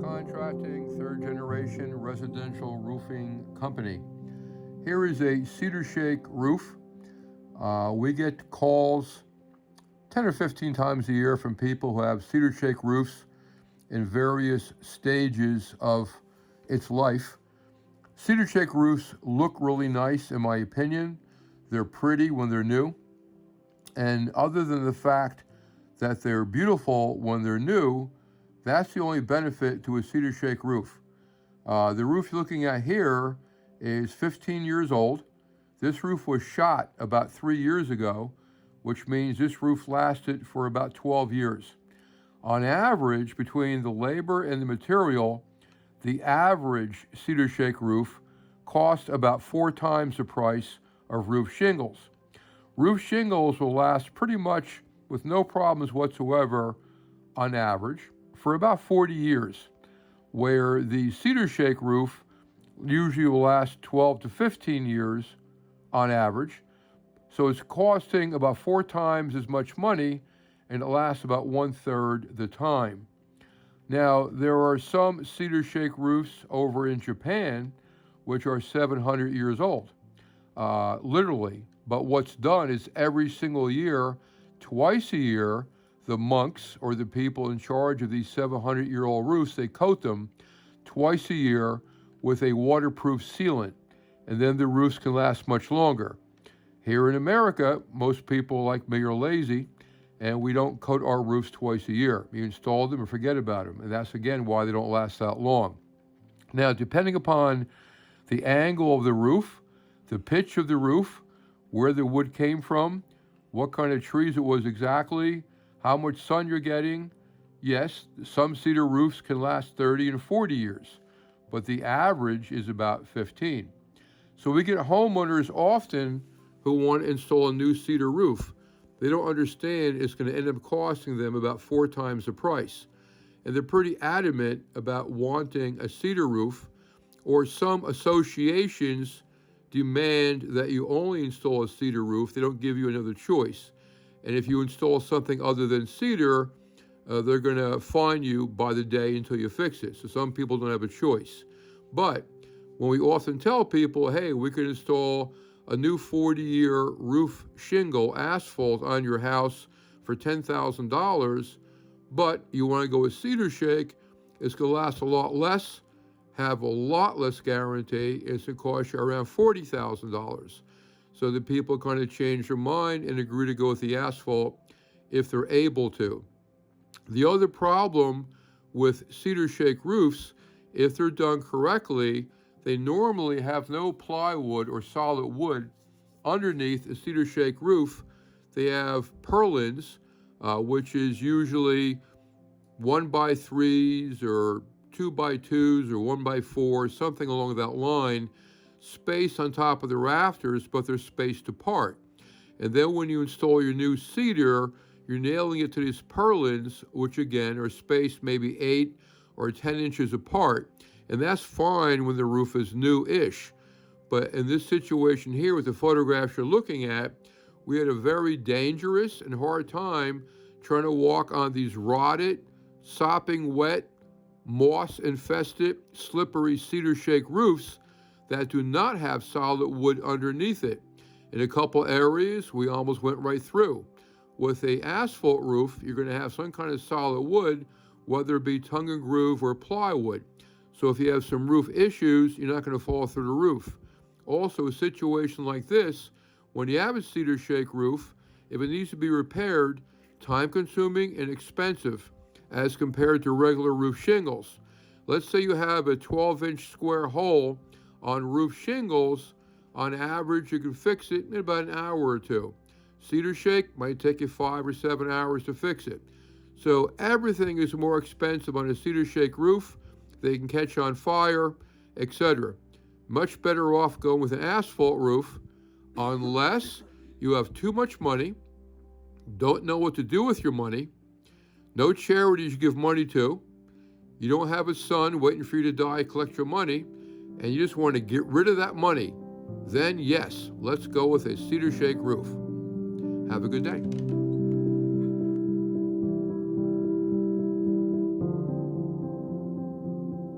Contracting, third generation residential roofing company. Here is a cedar shake roof. We get calls 10 or 15 times a year from people who have cedar shake roofs in various stages of its life. Cedar shake roofs look really nice, in my opinion. They're pretty when they're new. And other than the fact that they're beautiful when they're new, that's the only benefit to a cedar shake roof. The roof you're looking at here is 15 years old. This roof was shot about 3 years ago, which means this roof lasted for about 12 years. On average, between the labor and the material, the average cedar shake roof costs about 4 times the price of roof shingles. Roof shingles will last pretty much with no problems whatsoever on average for about 40 years, where the cedar shake roof usually will last 12 to 15 years on average. So it's costing about 4 times as much money, and it lasts about 1/3 the time. Now, there are some cedar shake roofs over in Japan which are 700 years old, literally. But what's done is every single year, twice a year, the monks or the people in charge of these 700-year-old roofs, they coat them twice a year with a waterproof sealant, and then the roofs can last much longer. Here in America, most people like me are lazy, and we don't coat our roofs twice a year. You install them and forget about them, and that's again why they don't last that long. Now, depending upon the angle of the roof, the pitch of the roof, where the wood came from, what kind of trees it was exactly, how much sun you're getting. Yes, some cedar roofs can last 30 and 40 years, but the average is about 15. So we get homeowners often who want to install a new cedar roof. They don't understand it's going to end up costing them about 4 times the price. And they're pretty adamant about wanting a cedar roof, or some associations demand that you only install a cedar roof. They don't give you another choice. And if you install something other than cedar, they're going to fine you by the day until you fix it. So some people don't have a choice. But when we often tell people, hey, we can install a new 40-year roof shingle asphalt on your house for $10,000, but you want to go with cedar shake, it's going to last a lot less, have a lot less guarantee, it's going to cost you around $40,000. So the people kind of change their mind and agree to go with the asphalt if they're able to. The other problem with cedar shake roofs, if they're done correctly, they normally have no plywood or solid wood underneath a cedar shake roof. They have purlins, which is usually 1x3s or 2x2s or 1x4, something along that line, spaced on top of the rafters, but they're spaced apart. And then when you install your new cedar, you're nailing it to these purlins, which again are spaced maybe 8 or 10 inches apart. And that's fine when the roof is new-ish. But in this situation here with the photographs you're looking at, we had a very dangerous and hard time trying to walk on these rotted, sopping wet, moss-infested, slippery cedar shake roofs that do not have solid wood underneath it. In a couple areas, we almost went right through. With an asphalt roof, you're going to have some kind of solid wood, whether it be tongue and groove or plywood. So if you have some roof issues, you're not going to fall through the roof. Also, a situation like this, when you have a cedar shake roof, if it needs to be repaired, time-consuming and expensive as compared to regular roof shingles. Let's say you have a 12-inch square hole on roof shingles. On average, you can fix it in about an hour or two. Cedar shake might take you 5 or 7 hours to fix it. So everything is more expensive on a cedar shake roof. They can catch on fire, etc. Much better off going with an asphalt roof, unless you have too much money, don't know what to do with your money, no charities you give money to, you don't have a son waiting for you to die, collect your money, and you just want to get rid of that money, then yes, let's go with a cedar shake roof. Have a good day.